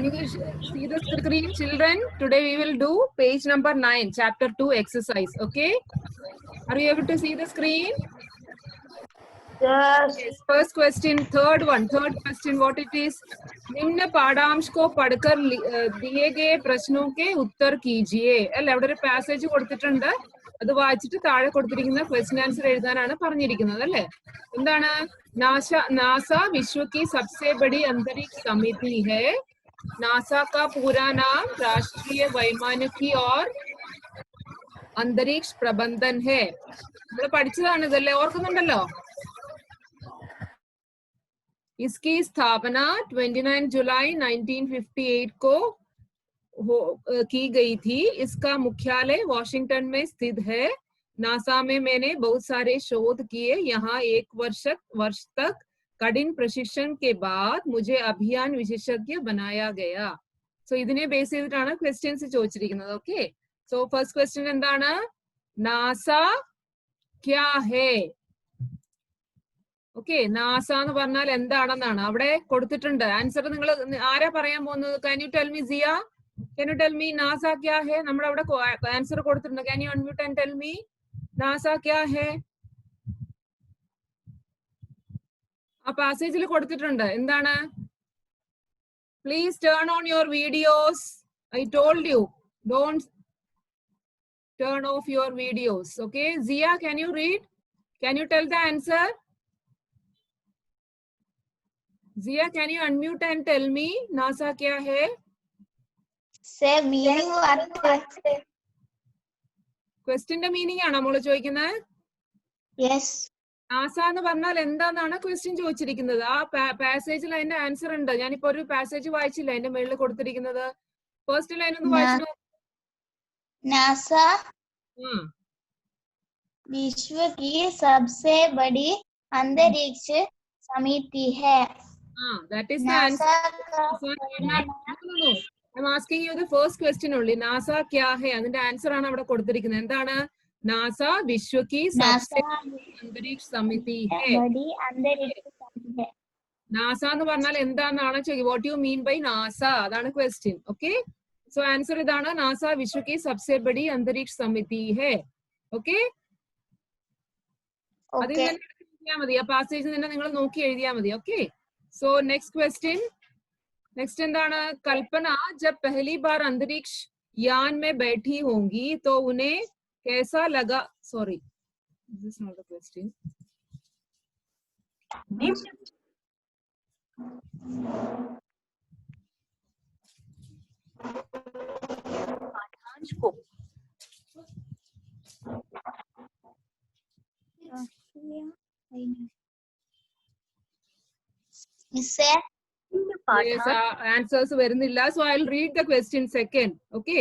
Can you see the screen, children? Today we will do page number 9, chapter 2 exercise. Okay? Are you able to see the screen? Yes. Yes. First question, third question, what it is? निम्न पाठांश को पढ़कर दिए गए प्रश्नों के उत्तर कीजिए. അല്ല അവിടെ ഒരു പാസേജ് കൊടുത്തിട്ടുണ്ട്. അത് വായിച്ചിട്ട് താഴെ കൊടുത്തിരിക്കുന്ന ക്വസ്റ്റ്യൻ ആൻസർ എഴുതാനാണ് പറഞ്ഞിരിക്കുന്നത് അല്ലേ? എന്താണ്? नासा विश्व की सबसे बड़ी अंतरिक्ष समिति है. नासा का पूरा नाम राष्ट्रीय वैमानिकी और अंतरिक्ष प्रबंधन है. നമ്മൾ പഠിച്ചതാണ് ഇതല്ലേ, ഓർക്കുന്നുണ്ടല്ലോ? इसकी स्थापना 29 जुलाई 1958 को की गई थी. इसका मुख्यालय वॉशिंगटन में स्थित है. नासा में मैंने बहुत सारे शोध किए. यहाँ एक वर्ष तक कठिन प्रशिक्षण के बाद मुझे अभियान विशेषज्ञ बनाया गया. सो ഇതിനെ ബേസ് ചെയ്തിട്ടാണ് ക്വസ്റ്റ്യൻസ് ചോദിച്ചിരിക്കുന്നത്. ഓക്കെ, സോ ഫസ്റ്റ് ക്വസ്റ്റ്യൻ എന്താണ്? നാസ ക്യാ ഹേ? ഓക്കെ, നാസ എന്ന് പറഞ്ഞാൽ എന്താണെന്നാണ് അവിടെ കൊടുത്തിട്ടുണ്ട്. ആൻസർ നിങ്ങൾ ആരാ പറയാൻ പോകുന്നത്? Can you tell me, Zia? Can you tell me NASA ക്യാ ഹേ? നമ്മൾ അവിടെ ആൻസർ കൊടുത്തിട്ടുണ്ട്. Can you unmute and tell me NASA ക്യാ ഹേ? ആ പാസേജിൽ കൊടുത്തിട്ടുണ്ട്. എന്താണ്? Please turn on your videos. I told you, don't turn off your videos. Okay, Zia, can you read? Can you tell the answer? Zia, can you unmute and tell me NASA क्या है? Say meaning what? Question ന്റെ meaning ആണോ മോള് ചോദിക്കുന്നത്? Yes. NASA എന്ന് പറഞ്ഞാൽ എന്താന്നാണ് question ചോദിച്ചിരിക്കുന്നത്. ആ പാസേജിൽ അതിന്റെ ആൻസർ ഉണ്ട്. ഞാനിപ്പോ ഒരു പാസേജ് വായിച്ചില്ല, അതിന്റെ മുകളിൽ കൊടുത്തിരിക്കുന്നത്. ഫസ്റ്റ് ലൈൻ ഒന്ന് വായിച്ചു. नासा विश्व की सबसे बड़ी अंतरिक्ष समिति है. That is the answer. I'm asking you the first question only. NASA क्या है? അതിന്റെ ആൻസർ ആണ് അവിടെ കൊടുത്തിരിക്കുന്നത്. എന്താണ്? നാസ വിശ്വ की सबसे अंतरिक्ष समिति है. നാസ എന്ന് പറഞ്ഞാൽ എന്താണെന്നാണ് ചോദിക്കുക. What you mean by NASA? അതാണ് ക്വസ്റ്റ്യൻ. ഓക്കെ, സോ ആൻസർ ഇതാണ്. നാസ വിശ്വ की सबसे बड़ी अंतरिक्ष समिति है. ഓക്കെ, അതിൽ തന്നെ എഴുതിയാൽ മതി. ആ പാസേജ് തന്നെ നിങ്ങൾ നോക്കി എഴുതിയാൽ മതി. Okay, so next question. Next എന്താണ്? कल्पना जब पहली बार अंतरिक्ष यान में बैठी होंगी तो उन्हें कैसा लगा? Sorry, this is not the question. पाठांश को ആൻസേഴ്സ് വരുന്നില്ല. So I will read the question second. Okay,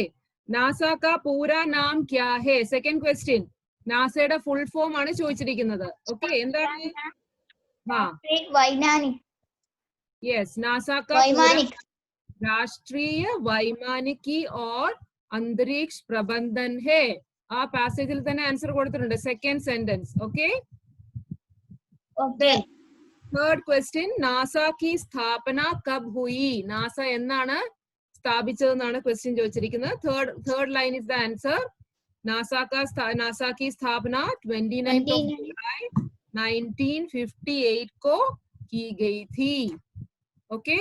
NASA കാ പൂരാ നാം ക്യാ ഹേ? Second question. നാസയുടെ ഫുൾ ഫോം ആണ് ചോദിച്ചിരിക്കുന്നത്. ഓക്കെ, എന്താണ്? യെസ്, നാസ കാ രാഷ്ട്രീയ വൈമാനിकी और अंतरिक्ष प्रबंधन है. ആ പാസേജിൽ തന്നെ ആൻസർ കൊടുത്തിട്ടുണ്ട്. Second sentence. Okay, third question. NASA की स्थापना कब हुई? നാസ എന്നാണ് സ്ഥാപിച്ചതെന്നാണ് ക്വസ്റ്റ്യൻ ചോദിച്ചിരിക്കുന്നത്. Third line is the answer. NASA की स्थापना 29 जुलाई 1958 को की गई थी. Okay,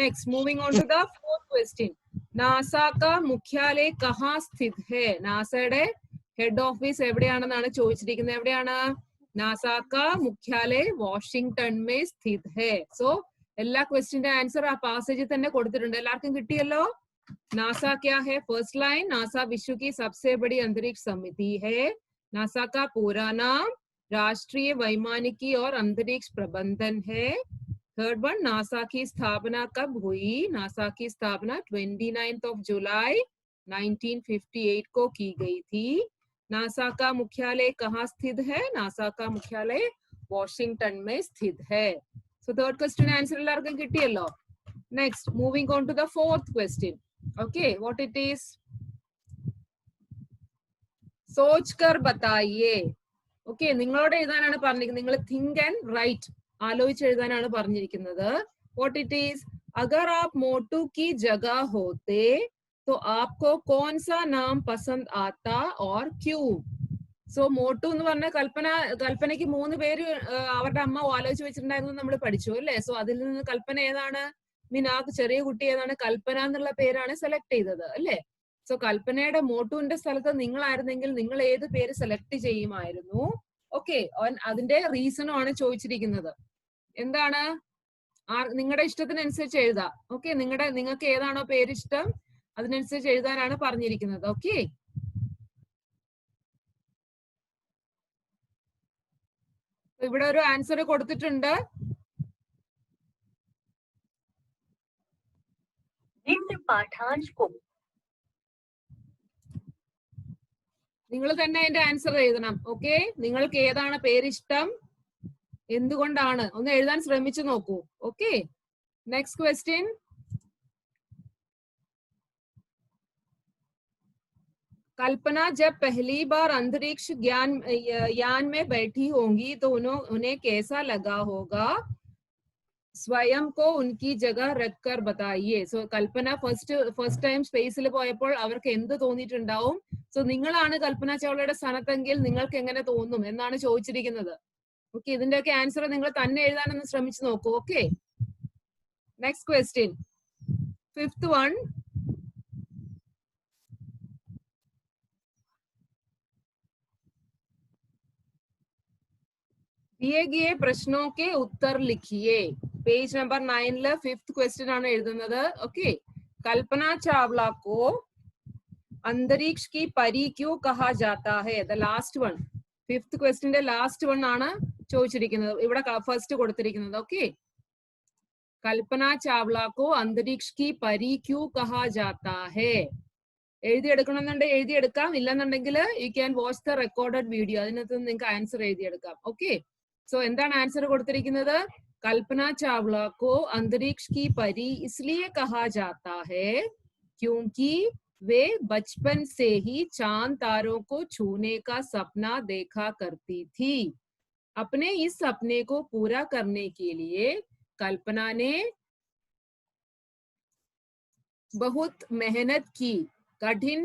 next moving on to the fourth question. NASA का मुख्यालय कहाँ स्थित है? നാസയുടെ ഹെഡ് ഓഫീസ് എവിടെയാണെന്നാണ് ചോദിച്ചിരിക്കുന്നത്. എവിടെയാണ്? नासा का मुख्यालय वाशिंगटन में स्थित है. सो എല്ലാ ക്വസ്റ്റ്യന്റെ ആൻസർ ആ പാസേജിൽ തന്നെ കൊടുത്തിട്ടുണ്ട്. എല്ലാവർക്കും കിട്ടിയല്ലോ? नासा क्या है? फर्स्ट लाइन, नासा विश्व की सबसे बड़ी अंतरिक्ष समिति है. नासा का पूरा नाम राष्ट्रीय वैमानिकी और अंतरिक्ष प्रबंधन है. थर्ड वन, नासा की स्थापना कब हुई? नासा की स्थापना 29 जुलाई 1958 को की गई थी. नासा का मुख्यालय कहाँ स्थित है? नासा का मुख्यालय वॉशिंगटन में स्थित है. सो थर्ड क्वेश्चन आंसर എല്ലാവർക്കും കിട്ടിയല്ലോ? Next, moving on to the fourth question. Okay, what it is? सोच कर बताइए. Okay, നിങ്ങളോട് എഴുതാനാണ് പറഞ്ഞിരിക്കുന്നത്. നിങ്ങൾ think and write, ആലോചിച്ച് എഴുതാനാണ് പറഞ്ഞിരിക്കുന്നത്. What it is? अगर आप मोटू की जगह होते तो आपको कौन सा नाम पसंद आता और क्यों? സോ മോട്ടു എന്ന് പറഞ്ഞ കൽപ്പനയ്ക്ക് 3 പേര് അവരുടെ അമ്മ ആലോചിച്ച് വെച്ചിട്ടുണ്ടായിരുന്നു നമ്മൾ പഠിച്ചു അല്ലേ? സോ അതിൽ നിന്ന് കൽപ്പന ഏതാണ്? ആ ചെറിയ കുട്ടി ഏതാണ്? കൽപ്പന എന്നുള്ള പേരാണ് സെലക്ട് ചെയ്തത് അല്ലേ? സോ കൽപ്പനയുടെ മോട്ടുവിന്റെ സ്ഥലത്ത് നിങ്ങളായിരുന്നെങ്കിൽ നിങ്ങൾ ഏത് പേര് സെലക്ട് ചെയ്യുമായിരുന്നു? ഓക്കെ, അതിന്റെ റീസണും ആണ് ചോദിച്ചിരിക്കുന്നത്. എന്താണ്? നിങ്ങളുടെ ഇഷ്ടത്തിനനുസരിച്ച് എഴുതാം. ഓക്കെ, നിങ്ങൾക്ക് ഏതാണോ പേരിഷ്ടം അതിനനുസരിച്ച് എഴുതാനാണ് പറഞ്ഞിരിക്കുന്നത്. ഓക്കെ, ഇവിടെ ഒരു ആൻസർ കൊടുത്തിട്ടുണ്ട്. നിങ്ങൾ തന്നെ അതിന്റെ ആൻസർ എഴുതണം. ഓക്കെ, നിങ്ങൾക്ക് ഏതാണ് പേരിഷ്ടം, എന്തുകൊണ്ടാണ് ഒന്ന് എഴുതാൻ ശ്രമിച്ചു നോക്കൂ. Okay, next question. कल्पना जब पहली बार अंतरिक्ष यान में बैठी होंगी तो उन्हें कैसा लगा होगा? സ്വയം को उनकी जगह रखकर बताइए. സോ കൽപ്പന ഫസ്റ്റ് ടൈം സ്പേസിൽ പോയപ്പോൾ അവർക്ക് എന്ത് തോന്നിയിട്ടുണ്ടാവും? സോ നിങ്ങളാണ് കൽപ്പന ചൗളയുടെ സ്ഥാനത്തെങ്കിൽ നിങ്ങൾക്ക് എങ്ങനെ തോന്നും എന്നാണ് ചോദിച്ചിരിക്കുന്നത്. ഓക്കെ, ഇതിന്റെയൊക്കെ ആൻസർ നിങ്ങൾ തന്നെ എഴുതാനൊന്ന് ശ്രമിച്ചു നോക്കൂ. Okay, next question, 5th one. दिए गए प्रश्नों के उत्तर लिखिए. पेज नंबर 9 5th क्वेश्चन ആണ് എഴുതുന്നത്. ഓക്കെ, കൽപ്പന ചാവ്ല को अंतरिक्ष की परी क्यों कहा जाता है? the last one, 5th ക്വസ്റ്റ്യന്റെ ലാസ്റ്റ് വൺ ആണ് ചോദിച്ചിരിക്കുന്നത്. ഇവിടെ ഫസ്റ്റ് കൊടുത്തിരിക്കുന്നത്. ഓക്കെ, കൽപ്പന ചാവ്ല को अंतरिक्ष की परी क्यों कहा जाता है? എഴുതിയെടുക്കണമെന്നുണ്ടെങ്കിൽ എഴുതിയെടുക്കാം, ഇല്ലെന്നുണ്ടെങ്കിൽ you can watch the recorded video, അതിനകത്ത് നിങ്ങൾക്ക് ആൻസർ എഴുതിയെടുക്കാം. ഓക്കെ, सो എന്താണ് ആൻസർ കൊടുത്തിരിക്കുന്നത്? कल्पना चावला को अंतरिक्ष की परी इसलिए कहा जाता है क्योंकि वे बचपन से ही चांद तारों को छूने का सपना देखा करती थी. अपने इस सपने को पूरा करने के लिए कल्पना ने बहुत मेहनत की. कठिन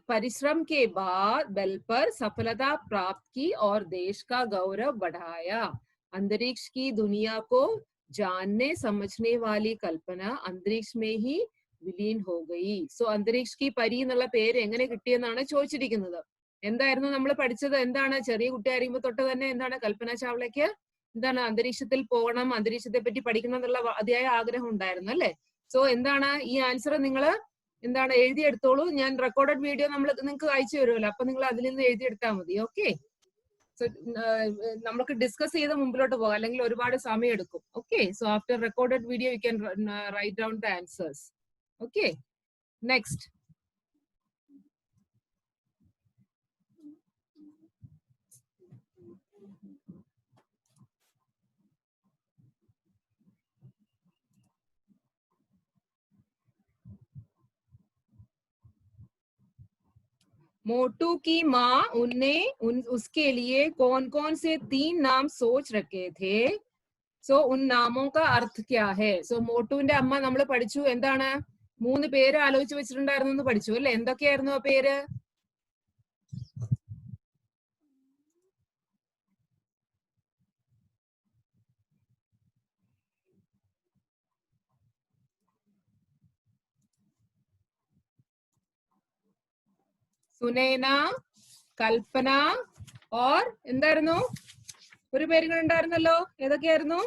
परिश्रम के बाद बल पर सफलता प्राप्त की और देश का गौरव बढ़ाया. अंतरिक्ष की दुनिया को जानने समझने वाली कल्पना अंतरिक्ष में ही विलीन हो गई. സോ അന്തരീക്ഷ് की പരി എന്നുള്ള പേര് എങ്ങനെ കിട്ടിയെന്നാണ് ചോദിച്ചിരിക്കുന്നത്. എന്തായിരുന്നു നമ്മൾ പഠിച്ചത്? എന്താണ് ചെറിയ കുട്ടിയായിരിക്കുമ്പോൾ തൊട്ട് തന്നെ എന്താണ് കൽപ്പന ചാവ്ലയ്ക്ക് എന്താണ് അന്തരീക്ഷത്തിൽ പോകണം, അന്തരീക്ഷത്തെ പറ്റി പഠിക്കണം എന്നുള്ള അതിയായ ആഗ്രഹം ഉണ്ടായിരുന്നു അല്ലെ? സോ എന്താണ് ഈ ആൻസർ നിങ്ങൾ എന്താണ് എഴുതിയെടുത്തോളൂ. ഞാൻ റെക്കോർഡഡ് വീഡിയോ നിങ്ങൾക്ക് അയച്ചു തരുമല്ലോ, അപ്പൊ നിങ്ങൾ അതിൽ നിന്ന് എഴുതിയെടുത്താൽ മതി. ഓക്കെ, സോ നമുക്ക് ഡിസ്കസ് ചെയ്ത് മുമ്പിലോട്ട് പോകാം, അല്ലെങ്കിൽ ഒരുപാട് സമയം എടുക്കും. Okay, so after recorded video you can write down the answers. Okay, next. मोटू की माँ उसके लिए कौन कौन से 3 नाम सोच रखे थे? സോ ഉൻ നാമോ കാ അർത്ഥ ക്യാ ഹേ? സോ മോട്ടുവിന്റെ അമ്മ നമ്മൾ പഠിച്ചു എന്താണ് 3 പേര് ആലോചിച്ച് വെച്ചിട്ടുണ്ടായിരുന്നു എന്ന് പഠിച്ചു അല്ലെ? എന്തൊക്കെയായിരുന്നു ആ പേര്? സുനൈന, കൽപ്പന ഓർ എന്തായിരുന്നു ഒരു പേരുകൾ ഉണ്ടായിരുന്നല്ലോ, ഏതൊക്കെയായിരുന്നു?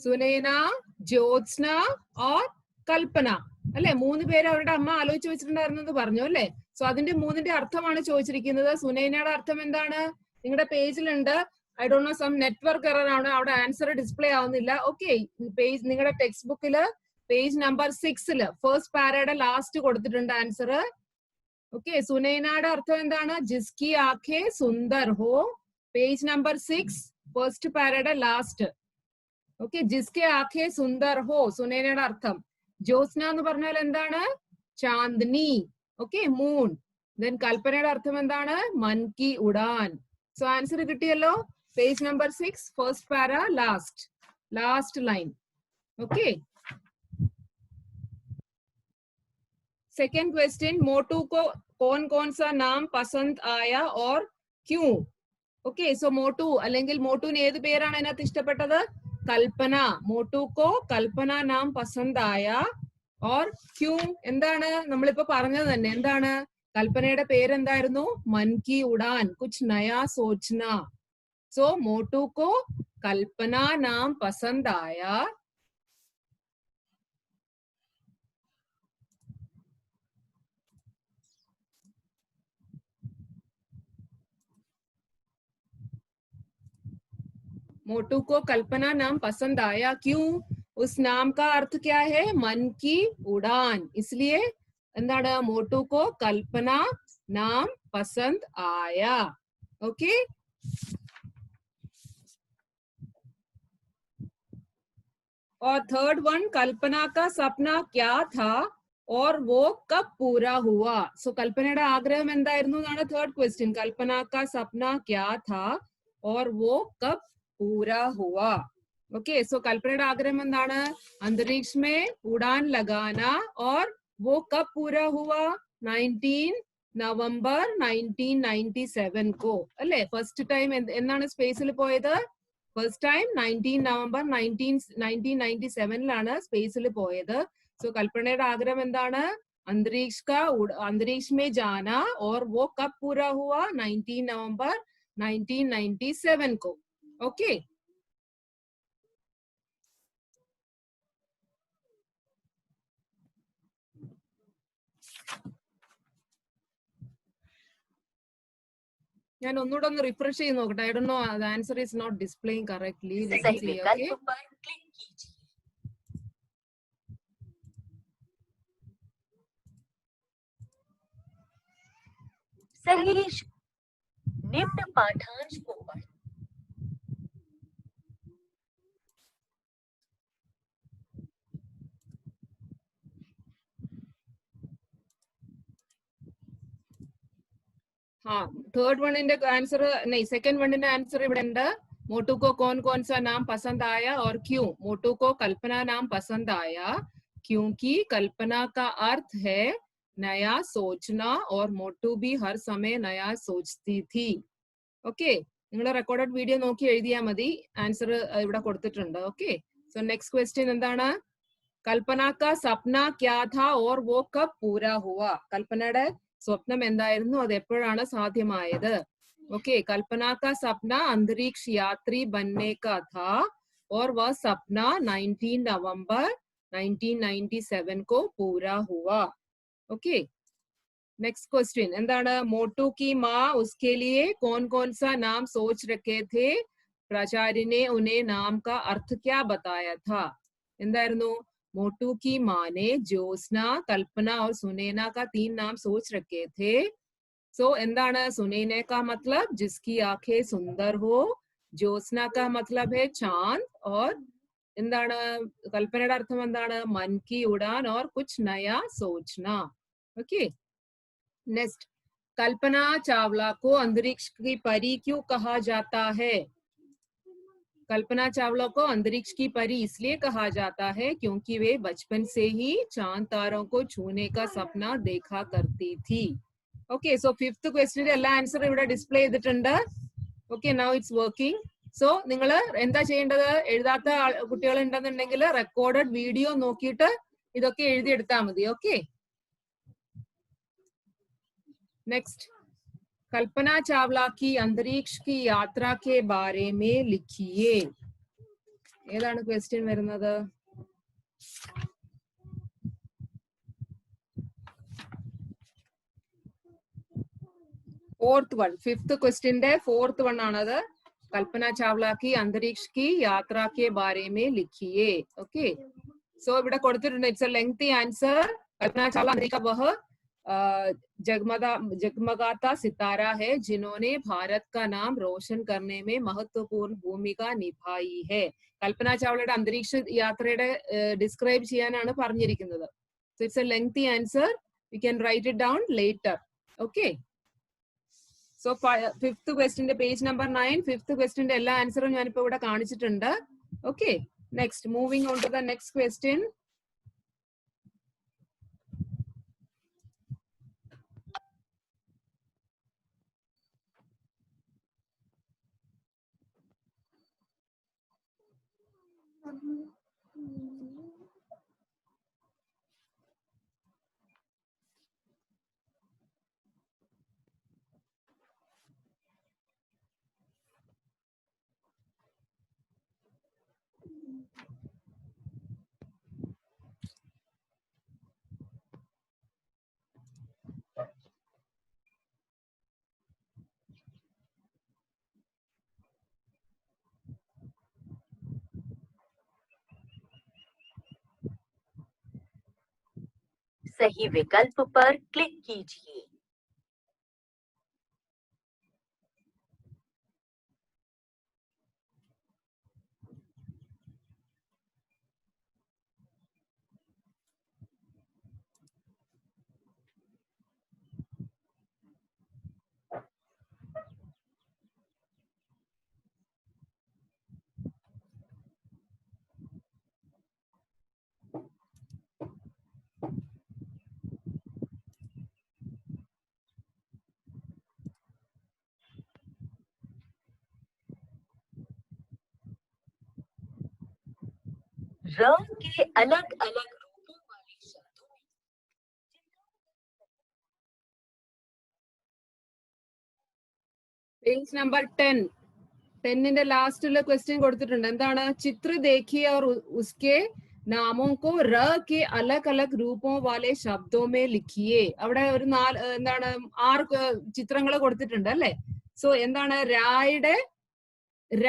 സുനൈന, ജ്യോത്സ്ന ഓർ കൽപ്പന അല്ലെ? 3 പേര് അവരുടെ അമ്മ ആലോചിച്ച് വെച്ചിട്ടുണ്ടായിരുന്നു എന്ന് പറഞ്ഞു അല്ലെ? സോ അതിന്റെ 3ന്റെ അർത്ഥമാണ് ചോദിച്ചിരിക്കുന്നത്. സുനൈനയുടെ അർത്ഥം എന്താണ്? നിങ്ങളുടെ പേജിലുണ്ട്. I don't know, some network error ആണ്, അവിടെ ആൻസർ ഡിസ്പ്ലേ ആവുന്നില്ല. ഓക്കെ, പേജ് നിങ്ങളുടെ ടെക്സ്റ്റ് ബുക്കില് പേജ് നമ്പർ 6 ഫസ്റ്റ് പാരയുടെ ലാസ്റ്റ് കൊടുത്തിട്ടുണ്ട് ആൻസർ. ഓക്കെ, സുനൈനയുടെ അർത്ഥം എന്താണ്? ജിസ്കി ആഖേ സുന്ദർ ഹോ, പേജ് നമ്പർ 6 ഫസ്റ്റ് പാരയുടെ ലാസ്റ്റ്. ഓക്കെ, ജിസ്കെ ആഖേ സുന്ദർ ഹോ സുനൈനയുടെ അർത്ഥം. ജ്യോത്സ്ന എന്ന് പറഞ്ഞാൽ എന്താണ്? ചാന്ദിനി. Okay, moon. ദെൻ കൽപ്പനയുടെ അർത്ഥം എന്താണ്? മൻ കി ഉഡാൻ. സോ ആൻസർ കിട്ടിയല്ലോ. Page number 6, first para, last line. Okay. Second question, मोटू को कौन सा नाम पसंद आया और क्यों? Okay, so मोटू അല്ലെങ്കിൽ മോട്ടുവിന് ഏത് പേരാണ് അതിനകത്ത് ഇഷ്ടപ്പെട്ടത്? കൽപ്പന. മോട്ടു को കൽപ്പന നാം പസന്ത് ആയ और क्यों എന്താണ് നമ്മളിപ്പോ പറഞ്ഞത് തന്നെ? എന്താണ് കൽപ്പനയുടെ പേരെന്തായിരുന്നു? मन की उड़ान, कुछ नया सोचना. So मोटू को कल्पना नाम पसंद आया मोटू को कल्पना नाम पसंद आया. क्यों? उस नाम का अर्थ क्या है? मन की उड़ान. इसलिए എന്താണ് मोटू को कल्पना नाम पसंद आया. ओके. और थर्ड वन, कल्पना का सपना क्या था और वो कब पूरा हुआ? सो കൽപ്പനയുടെ ആഗ്രഹം എന്തായിരുന്നു എന്നാണ് थर्ड क्वेश्चन. कल्पना का सपना क्या था और वो कब पूरा हुआ? ओके. सो कल्पनയുടെ ആഗ്രഹം എന്താണ്? अंतरिक्ष में उड़ान लगाना. और वो कब पूरा हुआ? 19 നവംബർ 1997 को അല്ലേ ഫസ്റ്റ് ടൈം എന്നാണ് സ്പേസിൽ പോയത്? ഫസ്റ്റ് ടൈം 19 നവംബർ 1997 സ്പേസിൽ പോയത്. സോ കൽപ്പനയുടെ ആഗ്രഹം എന്താണ്? अंतरिक्ष में जाना. और वो कब पूरा हुआ? 19 नवंबर 1997 को. ओके. ഞാൻ ഒന്നുകൂടെ ഒന്ന് റിഫ്രഷ് ചെയ്ത് നോക്കട്ടെ. I don't no, the answer is not displaying correctly. Let's see. Okay. सही निम्न पाठांश को पढ़. हाँ, थर्ड वन आंसर नहीं, सेकंड वन आंसर ഇവിടെ ഉണ്ട്. मोटू को कौन सा नाम पसंद आया और क्यों? मोटू को कल्पना नाम पसंद आया क्योंकि कल्पना का अर्थ है नया सोचना और मोटू भी हर समय नया सोचती थी. ओके. നിങ്ങൾ റെക്കോർഡഡ് വീഡിയോ നോക്കി എഴുതിയാൽ മതി. ആൻസർ ഇവിടെ കൊടുത്തിട്ടുണ്ട്. ഓക്കെ. സോ നെക്സ്റ്റ് ക്വസ്റ്റ്യൻ എന്താണ്? കൽപ്പന का सपना क्या था और वो कब पूरा हुआ? കൽപ്പനയുടെ സ്വപ്നം എന്തായിരുന്നു? അത് എപ്പോഴാണ് സാധ്യമായത്? ओके. कल्पना का सपना अंतरिक्ष यात्री बनने का था और वह सपना 19 नवंबर 1997 को पूरा हुआ. ओके. नेक्स्ट क्वेश्चन എന്താണ്? मोटू की माँ उसके लिए कौन सा नाम सोच रखे थे? प्राचार्य ने उन्हें नाम का अर्थ क्या बताया था? എന്തായിരുന്നു? मोटू की माँ ने ज्योत्सना, कल्पना और सुनैना का 3 नाम सोच रखे थे. सो എന്താണ്? सुनैना का मतलब जिसकी आंखें सुंदर हो. ज्योत्सना का मतलब है चांद. और എന്താണ്? കൽപ്പനയുടെ അർത്ഥം എന്താണ്? मन की उड़ान और कुछ नया सोचना. ओके. नेक्स्ट, कल्पना चावला को अंतरिक्ष की परी क्यों कहा जाता है? कल्पना चावला को अंतरिक्ष की परी इसलिए कहा जाता है क्योंकि वे बचपन से ही चांद तारों को छूने का सपना देखा करती थी. ओके. सो ഫിഫ്ത്ത് ക്വസ്റ്റ്യന്റെ എല്ലാ ആൻസർ ഇവിടെ ഡിസ്പ്ലേ ചെയ്തിട്ടുണ്ട്. Okay. Now it's working. So നിങ്ങൾ എന്താ ചെയ്യേണ്ടത്? എഴുതാത്ത കുട്ടികൾ ഉണ്ടെന്നുണ്ടെങ്കിൽ റെക്കോർഡഡ് വീഡിയോ നോക്കിയിട്ട് ഇതൊക്കെ എഴുതിയെടുത്താൽ മതി. ഓക്കെ. नेक्स्ट, कल्पना चावला की अंतरिक्ष की यात्रा के बारे में लिखिए. ഏതാണ് ക്വസ്റ്റ്യൻ വരുന്നത്? फोर्थ वन, फिफ्थ क्वेश्चन है, फोर्थ वन आनद. कल्पना चावला की अंतरिक्ष की यात्रा के बारे में लिखिए. ओके. सो ഇവിടെ കൊടുത്തിട്ടുണ്ട്. It's a lengthy answer. Kalpana Chawla अंतरिक्ष का वह जगमगाता सितारा है जिन्होंने भारत का नाम रोशन करने में महत्वपूर्ण भूमिका निभाई है. कल्पना चावलയുടെ അന്തരീക്ഷ യാത്രയുടെ ഡിസ്ക്രൈബ് ചെയ്യാനാണ് പറഞ്ഞിരിക്കുന്നത്. So it's a lengthy answer. You can write it down later. Okay. So fifth ക്വസ്റ്റിന്റെ പേജ് നമ്പർ 9, ഫിഫ്ത്ത് ക്വസ്റ്റിന്റെ എല്ലാ ആൻസറും ഞാനിപ്പോ ഇവിടെ കാണിച്ചിട്ടുണ്ട്. Okay, next moving on to the next question. सही विकल्प पर क्लिक कीजिए। र के अलग अलग रूपों वाले शब्दों में പേജ് നമ്പർ 10, 10ന്റെ ലാസ്റ്റിലെ ക്വസ്റ്റ്യൻ കൊടുത്തിട്ടുണ്ട്. എന്താണ്? ചിത്ര देखिए और उसके नामों को र के अलग अलग रूपों वाले शब्दों में लिखिए. അവിടെ ഒരു എന്താണ് 6 ചിത്രങ്ങൾ കൊടുത്തിട്ടുണ്ട് അല്ലേ? സോ എന്താണ്? രായുടെ ര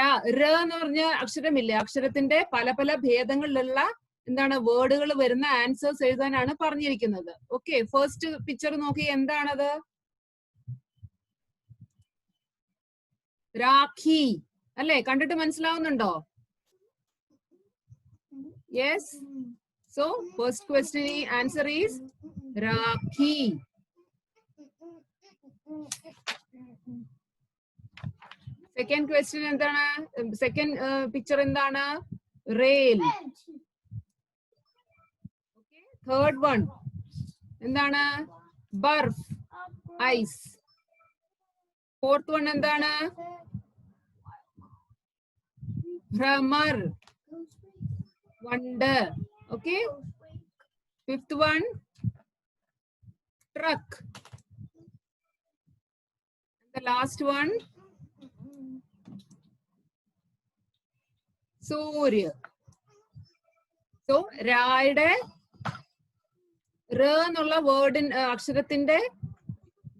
എന്ന് പറഞ്ഞ അക്ഷരമില്ലേ, അക്ഷരത്തിന്റെ പല പല ഭേദങ്ങളിലുള്ള എന്താണ് വേർഡുകൾ വരുന്ന ആൻസേഴ്സ് എഴുതാനാണ് പറഞ്ഞിരിക്കുന്നത്. ഓക്കെ, ഫസ്റ്റ് പിക്ചർ നോക്കി, എന്താണത്? രാഖി അല്ലെ? കണ്ടിട്ട് മനസ്സിലാവുന്നുണ്ടോ? Yes. So first question answer is rakhi. Second question എന്താണ്? സെക്കൻഡ് പിക്ചർ എന്താണ്? റെയിൽ. തേർഡ് വൺ എന്താണ്? ബർഫ്, ഐസ്. ഫോർത്ത് വൺ എന്താണ്? ഭ്രമർ, വണ്ടർ. Okay, fifth one truck. The last one സൂര്യ. സോ രായുടെ ര എന്നുള്ള വേർഡിൻ അക്ഷരത്തിന്റെ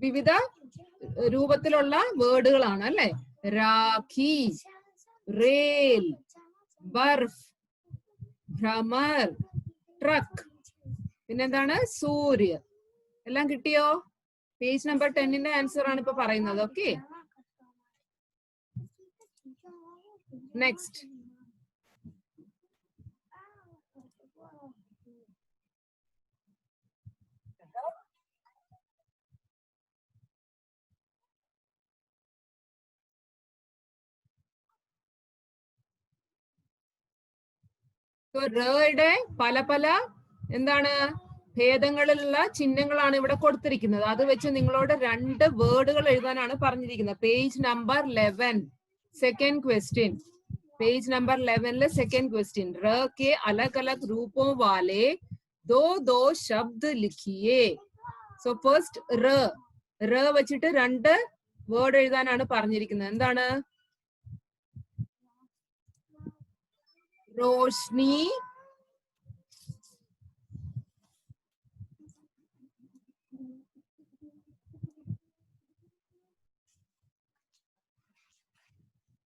വിവിധ രൂപത്തിലുള്ള വേർഡുകളാണ് അല്ലെ? രാഖി, റേൽ, ബർഫ്, ഭ്രമർ, ട്രക്ക്, പിന്നെന്താണ്? സൂര്യ. എല്ലാം കിട്ടിയോ? പേജ് നമ്പർ 10ന്റെ ആൻസർ ആണ് ഇപ്പൊ പറയുന്നത്. Okay, next. റയുടെ പല പല എന്താണ് ഭേദങ്ങളിലുള്ള ചിഹ്നങ്ങളാണ് ഇവിടെ കൊടുത്തിരിക്കുന്നത്. അത് വെച്ച് നിങ്ങളോട് 2 വേർഡുകൾ എഴുതാനാണ് പറഞ്ഞിരിക്കുന്നത്. Page number 11, second question. Page number 11 second question. र के अलग अलग रूपों वाले दो दो शब्द लिखिए. സോ ഫസ്റ്റ് र വെച്ചിട്ട് 2 വേർഡ് എഴുതാനാണ് പറഞ്ഞിരിക്കുന്നത്. എന്താണ്? रोशनी,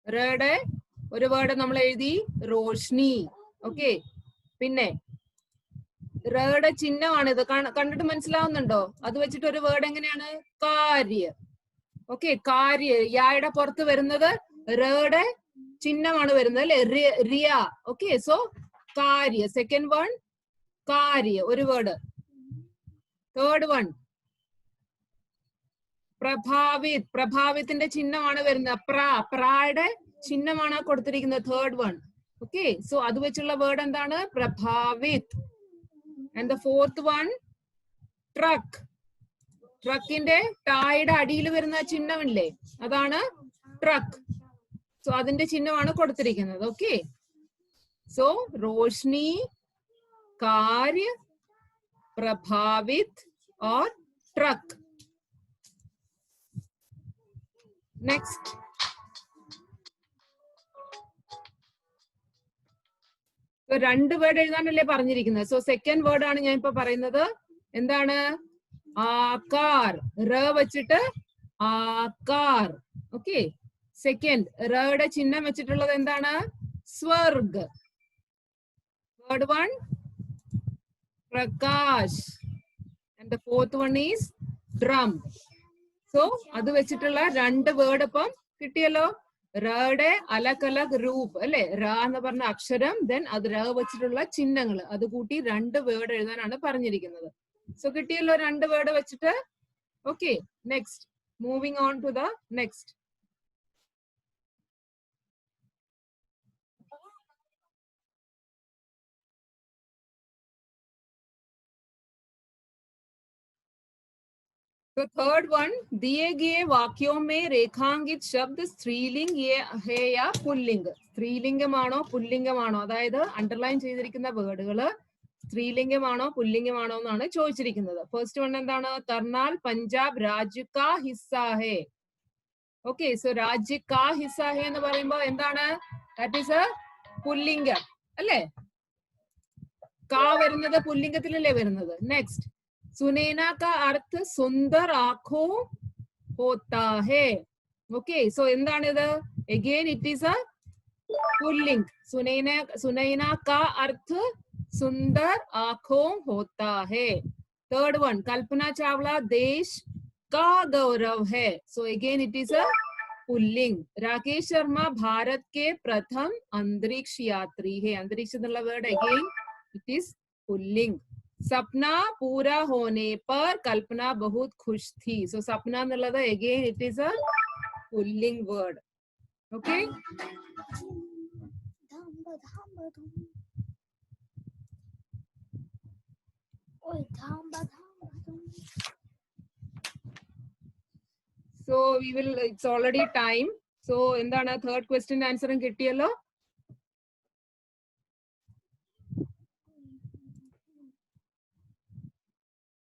റയുടെ ഒരു വേർഡ് നമ്മൾ എഴുതി റോഷ്നി. ഓക്കെ, പിന്നെ റയുടെ ചിഹ്നമാണ് ഇത്. കണ്ടിട്ട് മനസ്സിലാവുന്നുണ്ടോ? അത് വെച്ചിട്ട് ഒരു വേർഡ് എങ്ങനെയാണ്? കാര്യ. ഓക്കെ, കാര്യ. യായുടെ പുറത്ത് വരുന്നത് റയുടെ ചിഹ്നമാണ് വരുന്നത് അല്ലെ? റിയ. ഓക്കെ, സോ കാര്യ. സെക്കൻഡ് വൺ കാര്യ, ഒരു വേർഡ്. തേർഡ് വൺ പ്രഭാവിത്, പ്രഭാവിത്തിന്റെ ചിഹ്നമാണ് വരുന്നത്. പ്രായുടെ ചിഹ്നമാണ് കൊടുത്തിരിക്കുന്നത്. Third one. ഓക്കെ, സോ അത് വെച്ചുള്ള വേർഡ് എന്താണ്? പ്രഭാവിത്. And the fourth one truck. ട്രക്കിന്റെ ടായുടെ അടിയിൽ വരുന്ന ചിഹ്നമില്ലേ, അതാണ് ട്രക്ക്. സോ അതിന്റെ ചിഹ്നമാണ് കൊടുത്തിരിക്കുന്നത്. ഓക്കെ, സോ റോഷ്നി, कार्य, प्रभावित और ट्रक. नेक्स्ट, രണ്ട് വേർഡ് എഴുതാനല്ലേ പറഞ്ഞിരിക്കുന്നത്. സോ സെക്കൻഡ് വേർഡ് ആണ് ഞാൻ ഇപ്പൊ പറയുന്നത്. എന്താണ്? ആകാർ. റ വെച്ചിട്ട് ആകാർ. ഓക്കെ, സെക്കൻഡ് റയുടെ ചിഹ്നം വെച്ചിട്ടുള്ളത് എന്താണ്? സ്വർഗ്. തേർഡ് വൺ പ്രകാശ്. and the fourth one is drum. so അത് വെച്ചിട്ടുള്ള രണ്ട് വേർഡ് ഇപ്പം കിട്ടിയല്ലോ. റയുടെ അലഗ് അലഗ് രൂപ് അല്ലെ, റ എന്ന് പറഞ്ഞ അക്ഷരം, ദെൻ അത് റ വെച്ചിട്ടുള്ള ചിഹ്നങ്ങൾ, അത് കൂട്ടി രണ്ട് വേർഡ് എഴുതാനാണ് പറഞ്ഞിരിക്കുന്നത്. സോ കിട്ടിയല്ലോ രണ്ട് വേർഡ് വെച്ചിട്ട്. Okay, next, moving on to the next. तो थर्ड वन, दिए गए वाक्यों में रेखांकित शब्द स्त्रीलिंग ये है या पुल्लिंग. സ്ത്രീലിംഗമാണോ പുല്ലിംഗമാണോ, അതായത് അണ്ടർലൈൻ ചെയ്തിരിക്കുന്ന വേർഡുകൾ സ്ത്രീലിംഗമാണോ പുല്ലിംഗമാണോ എന്നാണ് ചോദിച്ചിരിക്കുന്നത്. ഫസ്റ്റ് വൺ എന്താണ്? കർണാൽ പഞ്ചാബ് രാജ്യ കാ ഹിസ്സ ഹേ. ഓക്കെ, സോ രാജ്യ കാ ഹിസ്സ ഹേ എന്ന് പറയുമ്പോൾ എന്താണ്? ദാറ്റ് ഈസ് എ പുല്ലിംഗം അല്ലേ. കാ വരുന്നത് പുല്ലിംഗത്തിലല്ലേ വരുന്നത്. നെക്സ്റ്റ്, सुनैना का अर्थ सुंदर आंखों होता है. ओके, सो എന്താണ് ഇത്? again it is a pulling. Sunaina का अर्थ सुंदर आंखों होता है. third one, कल्पना चावला देश का गौरव है. so again it is a pulling. Rakesh Sharma Bharat के प्रथम अंतरिक्ष यात्री है. अंतरिक्ष എന്നുള്ള word again it is pulling. सपना पूरा होने पर कल्पना बहुत खुश थी. so सपना एന്നുള്ളത് again it is a pulling word. okay, so we will, it's already time. so എന്താണ്? third question answer കിട്ടിയല്ലോ.